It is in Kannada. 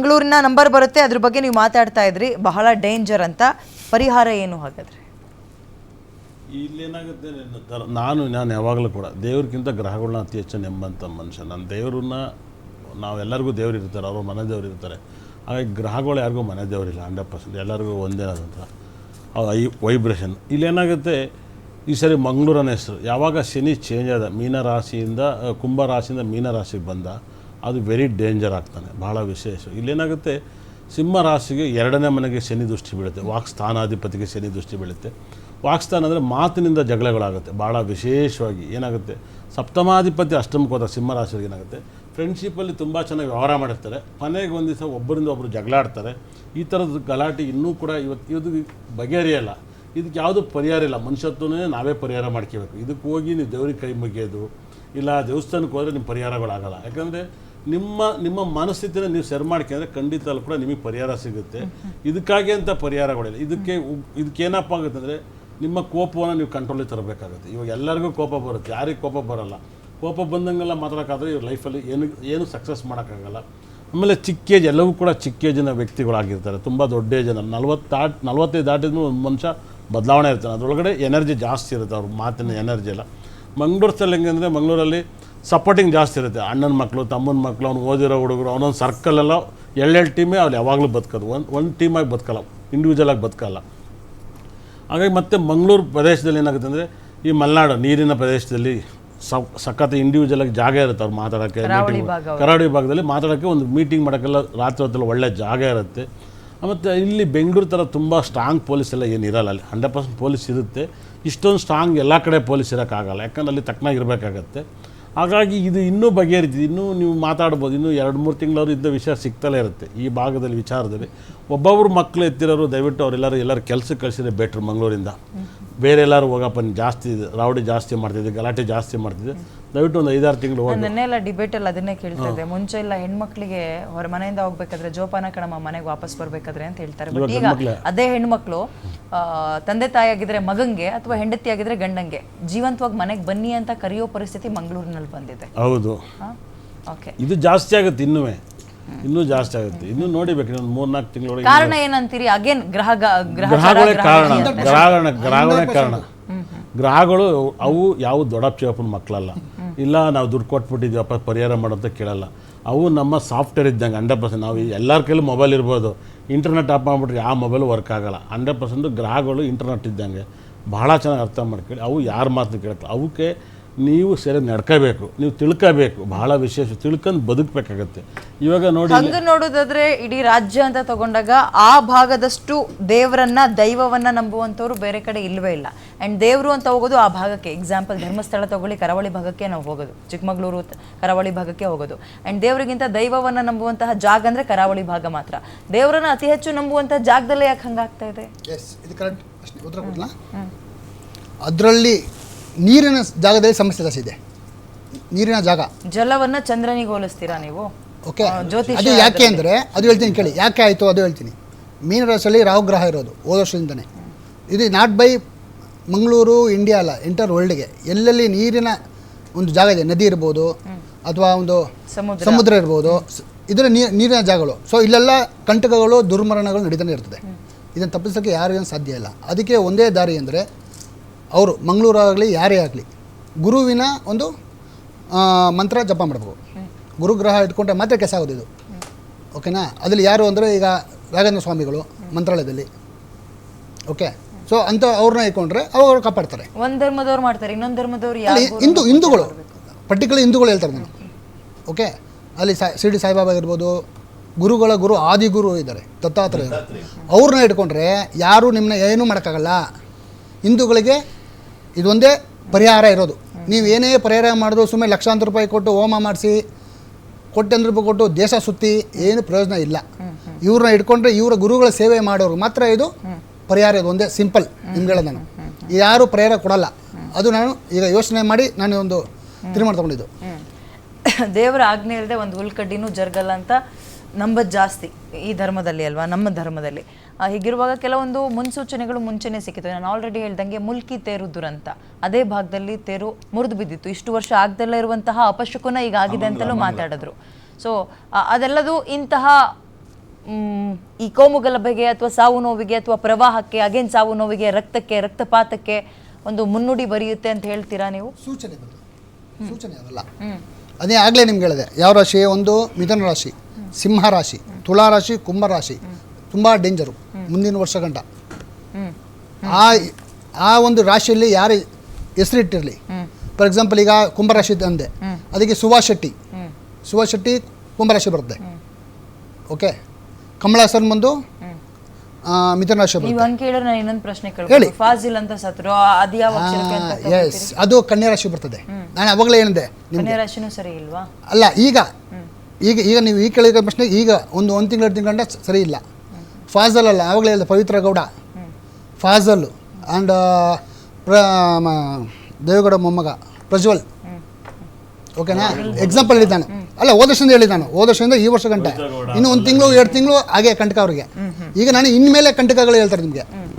ಮಂಗಳೂರಿನ ನಂಬರ್ ಬರುತ್ತೆ, ಅದ್ರ ಬಗ್ಗೆ ನೀವು ಮಾತಾಡ್ತಾ ಇದ್ರಿ, ಬಹಳ ಡೇಂಜರ್ ಅಂತ. ಪರಿಹಾರ ಏನು ಹಾಗಾದ್ರೆ? ಇಲ್ಲೇನಾಗುತ್ತೆ, ನಾನು ಯಾವಾಗಲೂ ಕೂಡ ದೇವ್ರಿಗಿಂತ ಗ್ರಹಗಳನ್ನ ಅತಿ ಹೆಚ್ಚು ನೆಮ್ಮಂಥ ಮನುಷ್ಯ. ನಾನು ದೇವ್ರನ್ನ, ನಾವೆಲ್ಲರಿಗೂ ದೇವ್ರು ಇರ್ತಾರೆ, ಅವರು ಮನೆ ದೇವ್ರು ಇರ್ತಾರೆ. ಹಾಗಾಗಿ ಗ್ರಹಗಳು ಯಾರಿಗೂ ಮನೆ ದೇವರಿಲ್ಲ, 100%. ಎಲ್ಲರಿಗೂ ಒಂದೇ ಆದಂಥ ವೈಬ್ರೇಷನ್. ಇಲ್ಲೇನಾಗುತ್ತೆ, ಈ ಸರಿ ಮಂಗಳೂರನ್ನ ಹೆಸರು ಯಾವಾಗ ಶನಿ ಚೇಂಜ್ ಆದ, ಮೀನರಾಶಿಯಿಂದ ಕುಂಭರಾಶಿಯಿಂದ ಮೀನರಾಶಿಗೆ ಬಂದ, ಅದು ವೆರಿ ಡೇಂಜರ್ ಆಗ್ತಾನೆ, ಬಹಳ ವಿಶೇಷ. ಇಲ್ಲೇನಾಗುತ್ತೆ, ಸಿಂಹ ರಾಶಿಗೆ 2ನೇ ಮನೆಗೆ ಶನಿ ದೃಷ್ಟಿ ಬೀಳುತ್ತೆ, ವಾಕ್ಸ್ಥಾನಾಧಿಪತಿಗೆ ಶನಿ ದೃಷ್ಟಿ ಬೀಳುತ್ತೆ. ವಾಕ್ಸ್ಥಾನ ಅಂದರೆ ಮಾತಿನಿಂದ ಜಗಳಗಳಾಗುತ್ತೆ, ಭಾಳ ವಿಶೇಷವಾಗಿ. ಏನಾಗುತ್ತೆ, ಸಪ್ತಮಾಧಿಪತಿ ಅಷ್ಟಮಕ್ಕೆ ಹೋದ ಸಿಂಹರಾಶಿಗೆ ಏನಾಗುತ್ತೆ, ಫ್ರೆಂಡ್ಶಿಪ್ಪಲ್ಲಿ ತುಂಬ ಚೆನ್ನಾಗಿ ವ್ಯವಹಾರ ಮಾಡಿರ್ತಾರೆ, ಕೊನೆಗೆ ಒಂದು ದಿವಸ ಒಬ್ಬರಿಂದ ಒಬ್ಬರು ಜಗಳಾಡ್ತಾರೆ. ಈ ಥರದ ಗಲಾಟೆ ಇನ್ನೂ ಕೂಡ ಇವತ್ತು ಬಗೆಹರಿಯಲ್ಲ. ಇದಕ್ಕೆ ಯಾವುದೂ ಪರಿಹಾರ ಇಲ್ಲ, ಮನುಷ್ಯತ್ವನೇ ನಾವೇ ಪರಿಹಾರ ಮಾಡ್ಕೋಬೇಕು. ಇದಕ್ಕೆ ಹೋಗಿ ನೀವು ದೇವ್ರಿಗೆ ಕೈ ಮುಗಿಯೋದು ಇಲ್ಲ ದೇವಸ್ಥಾನಕ್ಕೆ ಹೋದರೆ ನಿಮ್ಮ ಪರಿಹಾರಗಳಾಗಲ್ಲ. ಯಾಕಂದರೆ ನಿಮ್ಮ ಮನಸ್ಥಿತಿನ ನೀವು ಸರಿ ಮಾಡ್ಕೊಂಡ್ರೆ ಖಂಡಿತ ಕೂಡ ನಿಮಗೆ ಪರಿಹಾರ ಸಿಗುತ್ತೆ. ಇದಕ್ಕಾಗಿ ಅಂತ ಪರಿಹಾರಗಳಿಲ್ಲ. ಇದಕ್ಕೇನಪ್ಪ ಆಗುತ್ತೆ ಅಂದರೆ, ನಿಮ್ಮ ಕೋಪವನ್ನು ನೀವು ಕಂಟ್ರೋಲಿಗೆ ತರಬೇಕಾಗುತ್ತೆ. ಇವಾಗ ಎಲ್ಲರಿಗೂ ಕೋಪ ಬರುತ್ತೆ, ಯಾರಿಗೆ ಕೋಪ ಬರೋಲ್ಲ. ಕೋಪ ಬಂದಂಗೆಲ್ಲ ಮಾತಾಡೋಕ್ಕಾದ್ರೆ ಇವ್ರ ಲೈಫಲ್ಲಿ ಏನು ಸಕ್ಸಸ್ ಮಾಡೋಕ್ಕಾಗಲ್ಲ. ಆಮೇಲೆ ಚಿಕ್ಕ ಏಜ್, ಎಲ್ಲವೂ ಕೂಡ ಚಿಕ್ಕ ಏಜಿನ ವ್ಯಕ್ತಿಗಳಾಗಿರ್ತಾರೆ, ತುಂಬ ದೊಡ್ಡ ಏಜನ 45 ದಾಟಿದ್ರೂ ಒಂದು ಮನುಷ್ಯ ಬದಲಾವಣೆ ಇರ್ತಾನೆ. ಅದರೊಳಗಡೆ ಎನರ್ಜಿ ಜಾಸ್ತಿ ಇರುತ್ತೆ, ಅವ್ರ ಮಾತಿನ ಎನರ್ಜಿ ಎಲ್ಲ. ಮಂಗಳೂರಲ್ಲಿ ಹೆಂಗಂದರೆ, ಮಂಗಳೂರಲ್ಲಿ ಸಪೋರ್ಟಿಂಗ್ ಜಾಸ್ತಿ ಇರುತ್ತೆ. ಅಣ್ಣನ ಮಕ್ಕಳು, ತಮ್ಮನ ಮಕ್ಕಳು, ಅವ್ನು ಓದಿರೋ ಹುಡುಗರು, ಅವನೊಂದು ಸರ್ಕಲೆಲ್ಲ ಎಳ್ಳೆರಡು ಟೀಮೇ ಅವ್ರು ಯಾವಾಗಲೂ ಬದುಕೋದು, ಒಂದು ಟೀಮಾಗಿ ಬದುಕಲ್ಲ, ಇಂಡಿವಿಜುವಲಾಗಿ ಬದುಕಲ್ಲ. ಹಾಗಾಗಿ ಮತ್ತೆ ಮಂಗಳೂರು ಪ್ರದೇಶದಲ್ಲಿ ಏನಾಗುತ್ತೆ ಅಂದರೆ, ಈ ಮಲೆನಾಡು ನೀರಿನ ಪ್ರದೇಶದಲ್ಲಿ ಸಖತ್ ಇಂಡಿವಿಜುವಲಾಗಿ ಜಾಗ ಇರುತ್ತೆ ಅವ್ರು ಮಾತಾಡೋಕ್ಕೆ. ಕರಾವಳಿ ಭಾಗದಲ್ಲಿ ಮಾತಾಡೋಕ್ಕೆ, ಒಂದು ಮೀಟಿಂಗ್ ಮಾಡೋಕ್ಕೆಲ್ಲ ರಾತ್ರಿ ಹೊತ್ತಲ್ಲಿ ಒಳ್ಳೆ ಜಾಗ ಇರುತ್ತೆ. ಮತ್ತು ಇಲ್ಲಿ ಬೆಂಗಳೂರು ಥರ ತುಂಬ ಸ್ಟ್ರಾಂಗ್ ಪೊಲೀಸ್ ಎಲ್ಲ ಏನಿರಲ್ಲ. ಅಲ್ಲಿ 100% ಪೊಲೀಸ್ ಇರುತ್ತೆ, ಇಷ್ಟೊಂದು ಸ್ಟ್ರಾಂಗ್ ಎಲ್ಲ ಕಡೆ ಪೊಲೀಸ್ ಇರೋಕ್ಕಾಗಲ್ಲ, ಯಾಕಂದ್ರೆ ಅಲ್ಲಿ ತಕ್ಕನಾಗಿ ಇರಬೇಕಾಗತ್ತೆ. ಹಾಗಾಗಿ ಇದು ಇನ್ನೂ ಬಗೆಹರಿತಿದೆ, ಇನ್ನೂ ನೀವು ಮಾತಾಡ್ಬೋದು. ಇನ್ನೂ 2-3 ತಿಂಗಳವರು ಇದ್ದ ವಿಷಯ ಸಿಗ್ತಲೇ ಇರುತ್ತೆ ಈ ಭಾಗದಲ್ಲಿ ವಿಚಾರದಲ್ಲಿ. ಒಬ್ಬೊಬ್ಬರು ಮಕ್ಕಳು ಎತ್ತಿರೋರು ದಯವಿಟ್ಟು ಅವರೆಲ್ಲರೂ ಕೆಲಸಕ್ಕೆ ಕಳಿಸಿದ್ರೆ ಬೆಟ್ರ್. ಮಂಗಳೂರಿಂದ ಬೇರೆ ಎಲ್ಲರೂ ಹೋಗಪ್ಪ, ಜಾಸ್ತಿ ರೌಡಿ ಜಾಸ್ತಿ ಮಾಡ್ತಿದ್ದೆ, ಗಲಾಟೆ ಜಾಸ್ತಿ ಮಾಡ್ತಿದ್ದೆ, ದಯವಿಟ್ಟು ಒಂದು 5-6 ತಿಂಗಳು ಹೋಗಿ. ನೆನ್ನೆಲ್ಲ ಡಿಬೇಟಲ್ಲಿ ಅದನ್ನೇ ಕೇಳ್ತಾ ಇದ್ದೆ. ಮುಂಚೆ ಎಲ್ಲ ಹೆಣ್ಮಕ್ಳಿಗೆ ಹೊರ ಮನೆಯಿಂದ ಹೋಗ್ಬೇಕಾದ್ರೆ ಜೋಪಾನ ಕಣಮ್ಮ ಮನೆಗೆ ವಾಪಸ್ ಬರ್ಬೇಕಾದ್ರೆ ಅಂತ ಹೇಳ್ತಾರೆ. ಬಟ್ ಈಗ ಅದೇ ಹೆಣ್ಮಕ್ಳು ತಂದೆ ತಾಯಿ ಆಗಿದ್ರೆ ಮಗಂಗೆ ಅಥವಾ ಹೆಂಡತಿ ಆಗಿದ್ರೆ ಗಂಡಂಗೆ ಜೀವಂತವಾಗಿ ಮನೆಗೆ ಬನ್ನಿ ಅಂತ ಕರೆಯೋ ಪರಿಸ್ಥಿತಿ ಮಂಗಳೂರಿನಲ್ಲಿ ಬಂದಿದೆ. ಹೌದು, ಇದು ಜಾಸ್ತಿ ಆಗುತ್ತೆ, ಇನ್ನೂ ಜಾಸ್ತಿ ಆಗುತ್ತೆ. ಇನ್ನೂ ನೋಡಿಬೇಕು, ಇನ್ನೊಂದು 3-4 ತಿಂಗಳೊಳಗೆ. ಕಾರಣ ಏನಂತೀರಿ? ಅಗೇನ್ ಗ್ರಹಗಳೇ ಕಾರಣ. ಗ್ರಹಗಳು ಅವು ಯಾವ ದೊಡ್ಡಪ್ಪ ಚಿಕ್ಕಪ್ಪನ ಮಕ್ಕಳಲ್ಲ. ಇಲ್ಲ ನಾವು ದುಡ್ಡು ಕೊಟ್ಬಿಟ್ಟಿದ್ದೀವಪ್ಪ ಪರಿಹಾರ ಮಾಡೋಂತ ಕೇಳಲ್ಲ. ಅವು ನಮ್ಮ ಸಾಫ್ಟ್ವೇರ್ ಇದ್ದಂಗೆ 100%. ನಾವು ಎಲ್ಲರ ಕೈಲೂ ಮೊಬೈಲ್ ಇರ್ಬೋದು, ಇಂಟರ್ನೆಟ್ ಆಫ್ ಮಾಡಿಬಿಟ್ರೆ ಯಾವ ಮೊಬೈಲು ವರ್ಕ್ ಆಗೋಲ್ಲ. 100% ಗ್ರಹಗಳು ಇಂಟರ್ನೆಟ್ ಇದ್ದಂಗೆ. ಬಹಳ ಚೆನ್ನಾಗಿ ಅರ್ಥ ಮಾಡ್ಕೊಳ್ಳಿ. ಅವು ಯಾರ ಮಾತನ್ನು ಕೇಳುತ್ತೆ, ಅವಕ್ಕೆ ನೀವು ಸರಿ ನಡ್ಕೋಬೇಕು, ನೀವು ತಿಳ್ಕೋಬೇಕು. ಬಹಳ ವಿಶೇಷ ತಿಳ್ಕೊಂಡು ಬದುಕಬೇಕಾಗತ್ತೆ. ಇವಾಗ ನೋಡಿ, ಹಂಗೆ ನೋಡೋದಾದ್ರೆ ಇಡೀ ರಾಜ್ಯ ಅಂತ ತಗೊಂಡಾಗ ಆ ಭಾಗದಷ್ಟು ದೇವರನ್ನ ದೈವವನ್ನ ನಂಬುವಂಥವ್ರು ಬೇರೆ ಕಡೆ ಇಲ್ಲವೇ ಇಲ್ಲ. ಆ್ಯಂಡ್ ದೇವರು ಅಂತ ಹೋಗೋದು ಆ ಭಾಗಕ್ಕೆ. ಎಕ್ಸಾಂಪಲ್ ಧರ್ಮಸ್ಥಳ ತಗೊಳ್ಳಿ, ಕರಾವಳಿ ಭಾಗಕ್ಕೆ ನಾವು ಹೋಗೋದು, ಚಿಕ್ಕಮಗಳೂರು ಕರಾವಳಿ ಭಾಗಕ್ಕೆ ಹೋಗೋದು. ಆ್ಯಂಡ್ ದೇವರಿಗಿಂತ ದೈವವನ್ನ ನಂಬುವಂತಹ ಜಾಗ ಅಂದರೆ ಕರಾವಳಿ ಭಾಗ ಮಾತ್ರ. ದೇವರನ್ನ ಅತಿ ಹೆಚ್ಚು ನಂಬುವಂತಹ ಜಾಗದಲ್ಲೇ ಯಾಕೆ ಹಂಗಾಗ್ತಾ ಇದೆ? ಅದರಲ್ಲಿ ನೀರಿನ ಜಾಗದಲ್ಲಿ ಸಮಸ್ಯೆ ಜಾಸ್ತಿ ಇದೆ. ನೀರಿನ ಜಾಗ, ಜಲವನ್ನ ಚಂದ್ರನಿಗೆ ಹೋಲಿಸ್ತೀರಾ ನೀವು? ಓಕೆ, ಅದು ಯಾಕೆ ಅಂದರೆ ಅದು ಹೇಳ್ತೀನಿ ಕೇಳಿ. ಯಾಕೆ ಆಯಿತು ಅದು ಹೇಳ್ತೀನಿ. ಮೀನರಾಶಿಯಲ್ಲಿ ರಾಹು ಗ್ರಹ ಇರೋದು ಹೋದ ವರ್ಷದಿಂದನೇ. ಇದು ನಾಟ್ ಬೈ ಮಂಗಳೂರು, ಇಂಡಿಯಾ ಅಲ್ಲ, ಎಂಟರ್ ವರ್ಲ್ಡ್ಗೆ. ಎಲ್ಲೆಲ್ಲಿ ನೀರಿನ ಒಂದು ಜಾಗ ಇದೆ, ನದಿ ಇರ್ಬೋದು ಅಥವಾ ಒಂದು ಸಮುದ್ರ ಇರ್ಬೋದು, ಇದರ ನೀರಿನ ಜಾಗಗಳು. ಸೊ ಇಲ್ಲೆಲ್ಲ ಕಂಟಕಗಳು, ದುರ್ಮರಣಗಳು ನಡೀತಾನೆ ಇರ್ತದೆ. ಇದನ್ನು ತಪ್ಪಿಸೋಕ್ಕೆ ಯಾರಿಗೂ ಸಾಧ್ಯ ಇಲ್ಲ. ಅದಕ್ಕೆ ಒಂದೇ ದಾರಿ ಅಂದರೆ, ಅವರು ಮಂಗಳೂರಾಗಲಿ ಯಾರೇ ಆಗಲಿ ಗುರುವಿನ ಒಂದು ಮಂತ್ರ ಜಪ ಮಾಡಬೇಕು. ಗುರುಗ್ರಹ ಇಟ್ಕೊಂಡ್ರೆ ಮಾತ್ರ ಕೆಲಸ ಆಗೋದು ಇದು. ಓಕೆನಾ? ಅದರಲ್ಲಿ ಯಾರು ಅಂದರೆ ಈಗ ರಾಘವೇಂದ್ರ ಸ್ವಾಮಿಗಳು ಮಂತ್ರಾಲಯದಲ್ಲಿ. ಓಕೆ, ಸೊ ಅಂತ ಅವ್ರನ್ನ ಇಟ್ಕೊಂಡ್ರೆ ಅವರು ಕಾಪಾಡ್ತಾರೆ. ಒಂದು ಧರ್ಮದವ್ರು ಮಾಡ್ತಾರೆ, ಇನ್ನೊಂದು ಧರ್ಮದವ್ರು ಹಿಂದೂಗಳು ಪರ್ಟಿಕ್ಯುಲರ್ ಹಿಂದೂಗಳು ಹೇಳ್ತಾರೆ ನಾನು. ಓಕೆ, ಅಲ್ಲಿ ಶಿರಡಿ ಸಾಯಿಬಾಬಾ ಇರ್ಬೋದು, ಗುರುಗಳ ಗುರು ಆದಿಗುರು ಇದ್ದಾರೆ, ದತ್ತಾತ್ರೇಯ. ಅವ್ರನ್ನ ಇಟ್ಕೊಂಡ್ರೆ ಯಾರೂ ನಿಮ್ಮನ್ನ ಏನೂ ಮಾಡೋಕ್ಕಾಗಲ್ಲ. ಹಿಂದೂಗಳಿಗೆ ಇದೊಂದೇ ಪರಿಹಾರ ಇರೋದು. ನೀವು ಏನೇ ಪರಿಹಾರ ಮಾಡಿದ್ರು ಸುಮ್ಮನೆ ಲಕ್ಷಾಂತರ ರೂಪಾಯಿ ಕೊಟ್ಟು ಹೋಮ ಮಾಡಿಸಿ, ಕೋಟ್ಯಾಂತರ ರೂಪಾಯಿ ಕೊಟ್ಟು ದೇಶ ಸುತ್ತಿ ಏನು ಪ್ರಯೋಜನ ಇಲ್ಲ. ಇವ್ರನ್ನ ಇಟ್ಕೊಂಡ್ರೆ ಇವರ ಗುರುಗಳ ಸೇವೆ ಮಾಡೋರು ಮಾತ್ರ ಇದು ಪರಿಹಾರ. ಇದು ಒಂದೇ ಸಿಂಪಲ್ ನಿಮ್ಗೆ ಹೇಳೋದು. ನಾನು ಯಾರೂ ಪರಿಹಾರ ಕೊಡಲ್ಲ. ಅದು ನಾನು ಈಗ ಯೋಚನೆ ಮಾಡಿ ನಾನು ಒಂದು ತೀರ್ಮಾನ ತಗೊಂಡಿದ್ದು. ದೇವರ ಆಜ್ಞೆ ಇಲ್ಲದೆ ಒಂದು ಹುಲ್ಕಡ್ಡಿನೂ ಜರ್ಗಲ್ಲ ಅಂತ ನಂಬದು ಜಾಸ್ತಿ ಈ ಧರ್ಮದಲ್ಲಿ ಅಲ್ವಾ, ನಮ್ಮ ಧರ್ಮದಲ್ಲಿ. ಹೀಗಿರುವಾಗ ಕೆಲವೊಂದು ಮುನ್ಸೂಚನೆಗಳು ಮುಂಚೆನೇ ಸಿಕ್ಕಿತ್ತು. ನಾನು ಆಲ್ರೆಡಿ ಹೇಳ್ದಂಗೆ ಮುಲ್ಕಿ ತೇರು ದುರಂತ, ಅದೇ ಭಾಗದಲ್ಲಿ ತೇರು ಮುರಿದು ಬಿದ್ದಿತ್ತು. ಇಷ್ಟು ವರ್ಷ ಆಗದಲ್ಲೇ ಇರುವಂತಹ ಅಪಶಕುನ ಈಗ ಆಗಿದೆ ಅಂತಲೂ ಮಾತಾಡಿದ್ರು. ಸೊ ಅದೆಲ್ಲದು ಇಂತಹ ಈ ಕೋಮುಗಲಭೆಗೆ ಅಥವಾ ಸಾವು ನೋವಿಗೆ ಅಥವಾ ಪ್ರವಾಹಕ್ಕೆ ಅಗೇನ್ ಸಾವು ನೋವಿಗೆ ರಕ್ತಕ್ಕೆ ರಕ್ತಪಾತಕ್ಕೆ ಒಂದು ಮುನ್ನುಡಿ ಬರೆಯುತ್ತೆ ಅಂತ ಹೇಳ್ತೀರಾ ನೀವು? ಸೂಚನೆ ಅದಲ್ಲ. ಅದೇ ಆಗಲೇ ನಿಮ್ಗೆ ಹೇಳಿದೆ ಯಾವ ರಾಶಿ. ಒಂದು ಮಿಥುನ ರಾಶಿ, ಸಿಂಹ ರಾಶಿ, ತುಲಾ ರಾಶಿ, ಕುಂಭ ರಾಶಿ ತುಂಬ ಡೇಂಜರು ಮುಂದಿನ ವರ್ಷ ಗಂಟ. ಆ ಒಂದು ರಾಶಿಯಲ್ಲಿ ಯಾರು ಹೆಸರಿಟ್ಟಿರಲಿ, ಫಾರ್ ಎಕ್ಸಾಂಪಲ್ ಈಗ ಕುಂಭರಾಶಿ ಅಂದೆ, ಅದಕ್ಕೆ ಸುಭಾಷ್ ಶೆಟ್ಟಿ ಕುಂಭರಾಶಿ ಬರುತ್ತೆ. ಓಕೆ, ಕಮಲಾಸನ್ ಬಂದು ಮಿಥುನ ರಾಶಿ ನೀವು ಬರುತ್ತೆ. ಹಂಗೆ ಕೇಳಿದ್ರೆ ನಾನು ಇನ್ನೊಂದು ಪ್ರಶ್ನೆ ಹೇಳಿ. ಕೇಳಿ. ಫಾಜಿಲ್ ಅಂತ ಸತ್ರು, ಅದು ಯಾವ ಅಕ್ಷರಕ್ಕೆ ಅಂತ ಎಸ್, ಅದು ಕನ್ಯಾ ರಾಶಿ ಬರ್ತದೆ. ನಾನು ಅವಾಗಲೇ ಏನಿದೆ ಕನ್ಯಾ ರಾಶಿನೂ ಸರಿ ಇಲ್ವಾ? ಅಲ್ಲ, ಈಗ ನೀವು ಈ ಕೇಳಿದ ಪ್ರಶ್ನೆ ಈಗ ಒಂದು ತಿಂಗಳು 2 ತಿಂಗಳ ಸರಿ ಇಲ್ಲ. ಫಾಜಲ್ ಅಲ್ಲ, ಆವಾಗಲೇ ಹೇಳಿದೆ ಪವಿತ್ರ ಗೌಡ, ಫಾಜಲ್ ಆ್ಯಂಡ್ ದೇವೇಗೌಡ ಮೊಮ್ಮಗ ಪ್ರಜ್ವಲ್. ಓಕೆನಾ, ಎಕ್ಸಾಂಪಲ್ ಹೇಳಿದ್ದಾನೆ. ಅಲ್ಲ, ಹೋದ ವರ್ಷದಿಂದ ಈ ವರ್ಷ ಗಂಟೆ ಇನ್ನು 1 ತಿಂಗಳು 2 ತಿಂಗಳು ಹಾಗೆ ಕಂಟಕ ಅವರಿಗೆ. ಈಗ ನಾನು ಇನ್ಮೇಲೆ ಕಂಟಕಗಳು ಹೇಳ್ತಾರೆ ನಿಮಗೆ.